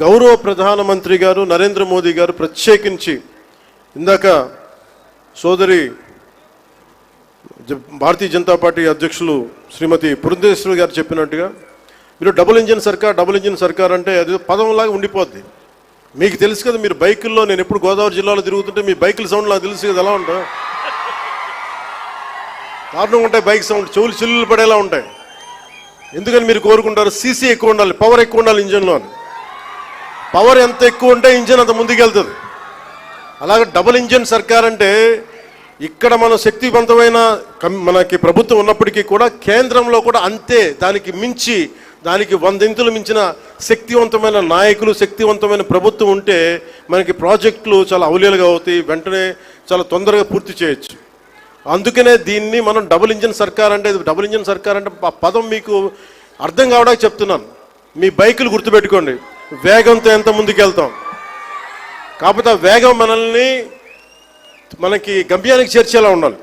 గౌరవ ప్రధానమంత్రి గారు నరేంద్ర మోదీ గారు ప్రత్యేకించి ఇందాక సోదరి భారతీయ జనతా పార్టీ అధ్యక్షులు శ్రీమతి పురంధేశ్వరి గారు చెప్పినట్టుగా మీరు డబుల్ ఇంజిన్ సర్కార్ అంటే అది పదంలాగా ఉండిపోద్ది. మీకు తెలుసు కదా, మీరు బైకుల్లో, నేను ఎప్పుడు గోదావరి జిల్లాలో తిరుగుతుంటే మీ బైకుల సౌండ్ నాకు తెలుసు కదా, ఎలా ఉంటాయి, దారుణంగా ఉంటాయి బైక్ సౌండ్, చెవులు చిల్లులు పడేలా ఉంటాయి. ఎందుకని మీరు కోరుకుంటారు సీసీ ఎక్కువ ఉండాలి, పవర్ ఎక్కువ ఉండాలి ఇంజన్లో. పవర్ ఎంత ఎక్కువ ఉంటే ఇంజన్ అంత ముందుకెళ్తుంది. అలాగే డబుల్ ఇంజిన్ సర్కార్ అంటే ఇక్కడ మన శక్తివంతమైన మనకి ప్రభుత్వం ఉన్నప్పటికీ కూడా కేంద్రంలో కూడా అంతే, దానికి మించి, దానికి 100 మించిన శక్తివంతమైన నాయకులు, శక్తివంతమైన ప్రభుత్వం ఉంటే మనకి ప్రాజెక్టులు చాలా అవలీలుగా అవుతాయి, వెంటనే చాలా తొందరగా పూర్తి చేయొచ్చు. అందుకనే దీన్ని మనం డబుల్ ఇంజిన్ సర్కార్ అంటే ఆ పదం మీకు అర్థం కావడానికి చెప్తున్నాను. మీ బైకులు గుర్తుపెట్టుకోండి, వేగంతో ఎంత ముందుకెళ్తాం, కాకపోతే ఆ వేగం మనకి గమ్యానికి చేర్చేలా ఉండాలి.